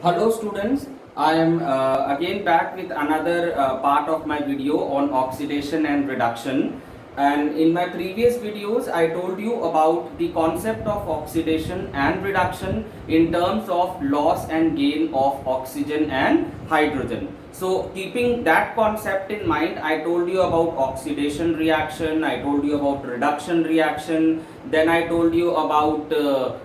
Hello students, I am again back with another part of my video on oxidation and reduction. And in my previous videos I told you about the concept of oxidation and reduction in terms of loss and gain of oxygen and hydrogen. So keeping that concept in mind, I told you about oxidation reaction, I told you about reduction reaction, then I told you about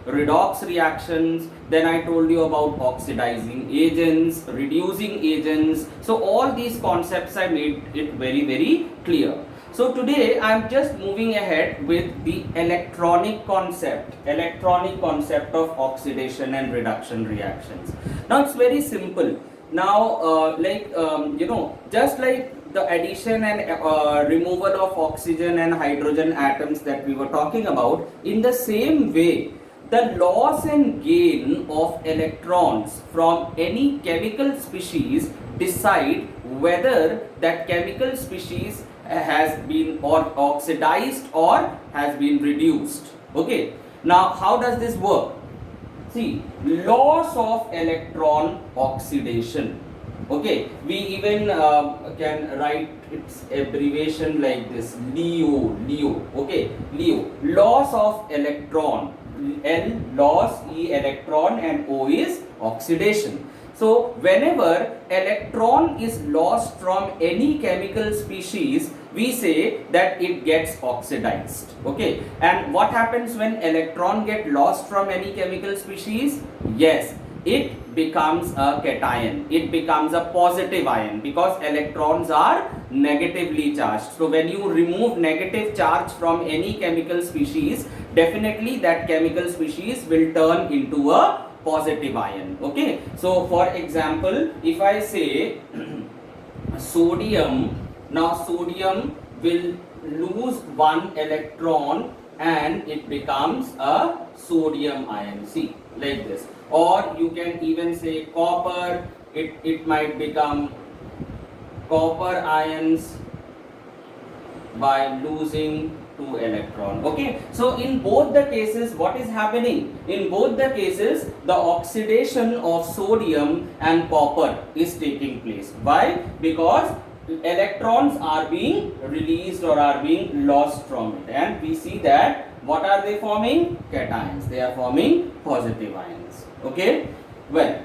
redox reactions, then I told you about oxidizing agents, reducing agents. So all these concepts I made it very clear. So today I am just moving ahead with the electronic concept of oxidation and reduction reactions. Now it's very simple. Now just like the addition and removal of oxygen and hydrogen atoms that we were talking about, in the same way the loss and gain of electrons from any chemical species decide whether that chemical species has been or oxidized or has been reduced. Okay, now how does this work? See, loss of electron oxidation. Okay, we even can write its abbreviation like this: LEO. Okay, LEO, loss of electron. L loss, E electron, and O is oxidation. So whenever electron is lost from any chemical species, we say that it gets oxidized. Okay, and what happens when electron get lost from any chemical species? Yes, it becomes a cation, it becomes a positive ion, because electrons are negatively charged. So when you remove negative charge from any chemical species, definitely that chemical species will turn into a positive ion. Okay, so for example, if I say sodium, now sodium will lose one electron and it becomes a sodium ion. See, like this. Or you can even say copper, it might become copper ions by losing 2 electron. Okay, so in both the cases, what is happening? In both the cases, the oxidation of sodium and copper is taking place. Why? Because electrons are being released or are being lost from it, and we see that what are they forming? Cations. They are forming positive ions. Okay, well,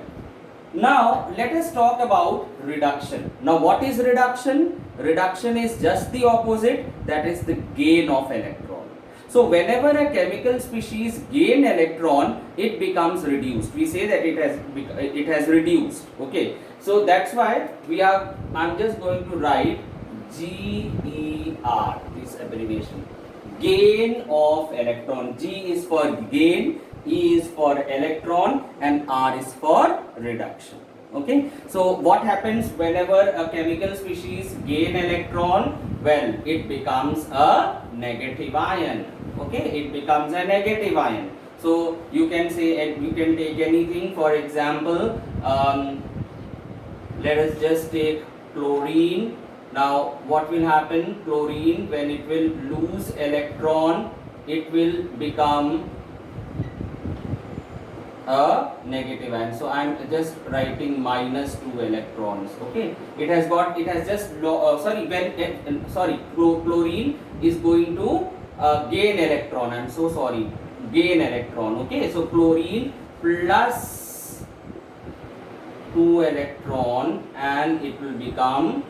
now let us talk about reduction. Now what is reduction? Reduction is just the opposite, that is the gain of electron. So whenever a chemical species gain electron, it becomes reduced. We say that it has reduced. Okay, so that's why I'm just going to write GER, this abbreviation, gain of electron. G is for gain, E is for electron, and R is for reduction. Okay, so what happens whenever a chemical species gain electron? Well, it becomes a negative ion. Okay, it becomes a negative ion. So you can say, you can take anything. For example, let us just take chlorine. Now what will happen? Chlorine, when it will lose electron, it will become a negative ion. So I am just writing minus 2 electrons. Okay, it has just chlorine is going to gain electron. I am so sorry, gain electron. Okay, so chlorine plus 2 electron and it will become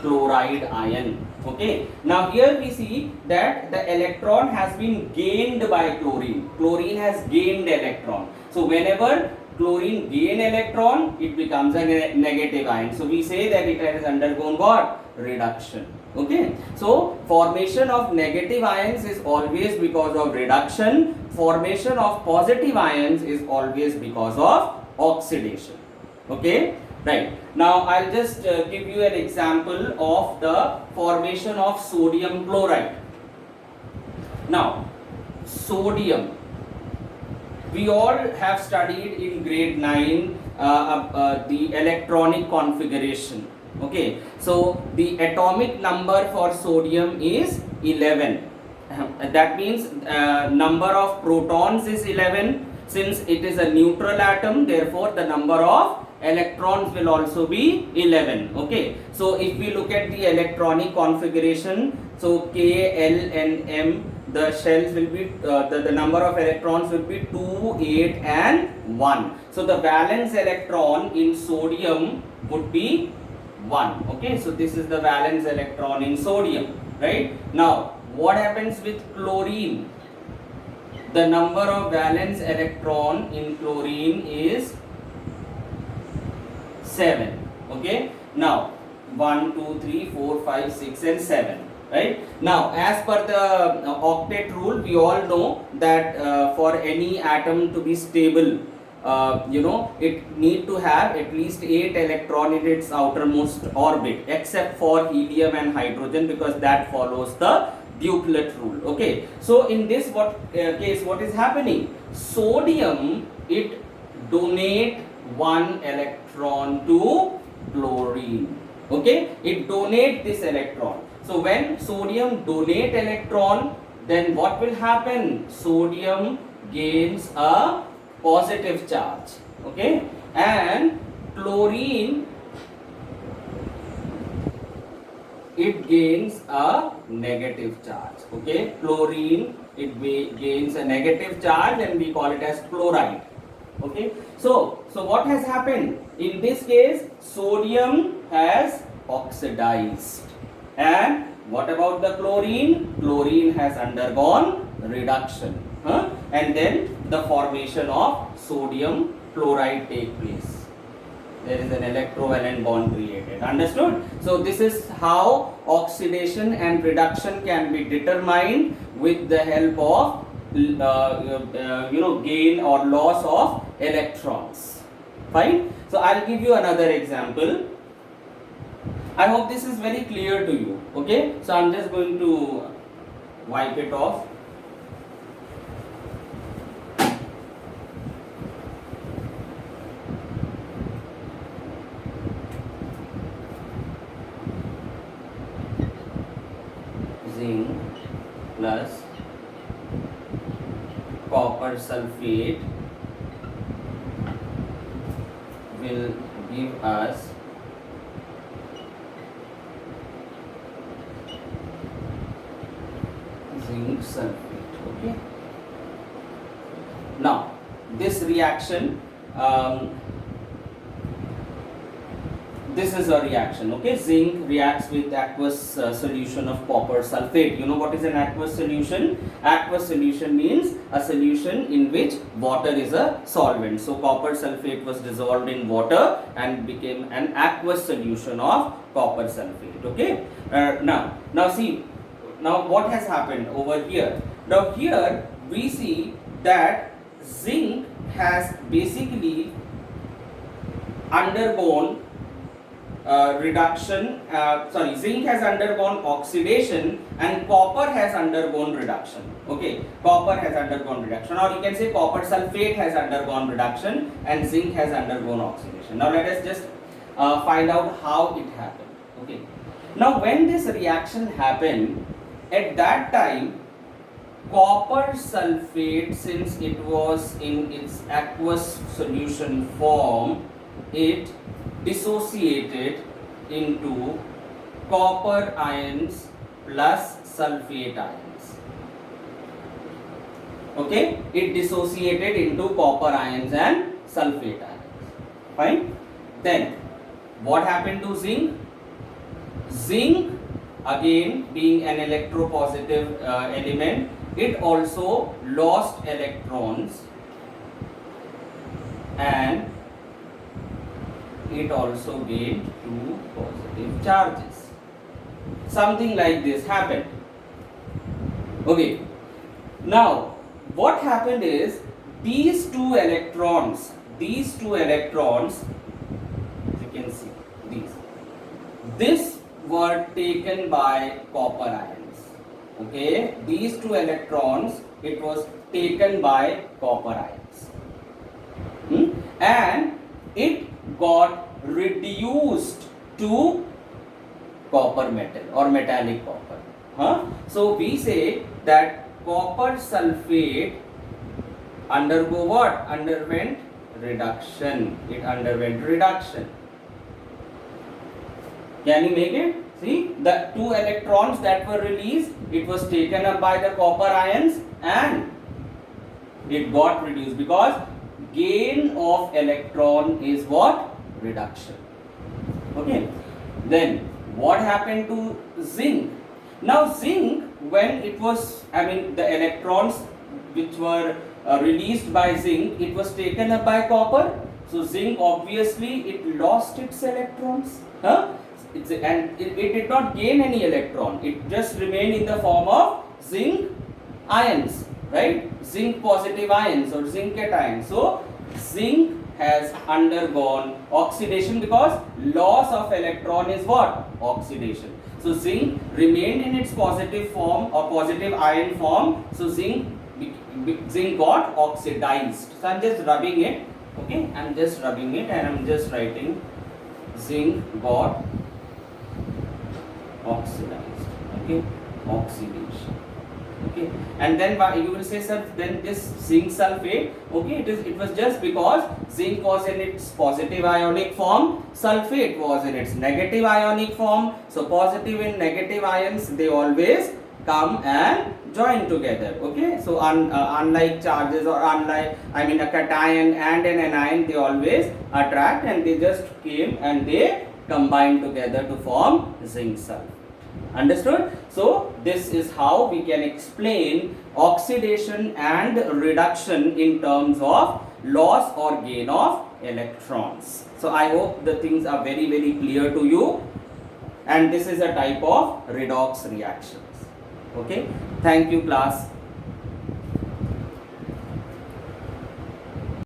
chloride ion. Okay, now here we see that the electron has been gained by chlorine. Chlorine has gained electron. So whenever chlorine gain electron, it becomes a negative ion. So we say that it has undergone what? Reduction. Okay, so formation of negative ions is always because of reduction. Formation of positive ions is always because of oxidation. Okay, right. Now I'll just give you an example of the formation of sodium chloride. Now sodium, we all have studied in grade 9 the electronic configuration. Okay, so the atomic number for sodium is 11. That means number of protons is 11. since it is a neutral atom, therefore the number of electrons will also be 11. Okay, so if we look at the electronic configuration, so K, L and M, the shells will be the number of electrons will be 2, 8 and 1. So the valence electron in sodium would be 1. Okay, so this is the valence electron in sodium, right? Now what happens with chlorine? The number of valence electron in chlorine is 7. Okay, now 1, 2, 3, 4, 5, 6 and 7. Right? Now as per the octet rule, we all know that for any atom to be stable, it need to have at least 8 electron in its outermost orbit, except for helium and hydrogen, because that follows the Duplet rule. Okay, so in this case what is happening? Sodium, it donate 1 electron to chlorine. Okay, it donate this electron. So when sodium donate electron, then what will happen? Sodium gains a positive charge. Okay, and chlorine, it gains a negative charge. Okay, chlorine, it gains a negative charge and we call it as chloride. Okay, so what has happened? In this case, sodium has oxidized. And what about the chlorine? Chlorine has undergone reduction. And then the formation of sodium chloride take place. There is an electrovalent bond created. Understood? So this is how oxidation and reduction can be determined with the help of gain or loss of electrons. Fine. So I'll give you another example. I hope this is very clear to you. Okay, so I'm just going to wipe it off. Zinc plus copper sulfate will give us zinc sulfate. Okay, now this reaction, this is a reaction. Okay, zinc reacts with aqueous solution of copper sulfate. You know what is an aqueous solution? Aqueous solution means a solution in which water is a solvent. So copper sulfate was dissolved in water and became an aqueous solution of copper sulfate. Okay, now see, now what has happened over here? Now here we see that zinc has basically undergone zinc has undergone oxidation and copper has undergone reduction. Okay, copper has undergone reduction, or you can say copper sulfate has undergone reduction and zinc has undergone oxidation. Now let us just find out how it happened. Okay, now when this reaction happened, at that time copper sulfate, since it was in its aqueous solution form, it dissociated into copper ions plus sulfate ions. Okay, it dissociated into copper ions and sulfate ions. Fine. Then what happened to zinc? Zinc, again being an electropositive element, it also lost electrons and it also gained 2 positive charges. Something like this happened. Okay, now what happened is these two electrons, you can see this were taken by copper ions. Okay, these two electrons, it was taken by copper ions, and it got reduced to copper metal or metallic copper. So we say that copper sulfate undergo what? Underwent reduction. It underwent reduction. Can you make it? See, the two electrons that were released, it was taken up by the copper ions and it got reduced, because gain of electron is what? Reduction. Okay. Then what happened to zinc? Now zinc, when it was, the electrons which were released by zinc, it was taken up by copper. So zinc, obviously it lost its electrons. And it did not gain any electron. It just remained in the form of zinc ions, right? Zinc positive ions or zinc cations. So zinc has undergone oxidation, because loss of electron is what? Oxidation. So zinc remained in its positive form or positive ion form. So zinc got oxidized. So I am just rubbing it. Okay, I am just rubbing it and I am just writing zinc got oxidized. Okay, oxidation. Okay, and then you will say, sir, then this zinc sulfate, okay, it was just because zinc was in its positive ionic form, sulfate was in its negative ionic form. So positive and negative ions, they always come and join together. Okay, so unlike charges, or unlike, a cation and an anion, they always attract, and they just came and they combine together to form zinc sulfate. Understood? So this is how we can explain oxidation and reduction in terms of loss or gain of electrons. So I hope the things are very, very clear to you, and this is a type of redox reactions. Okay, thank you class.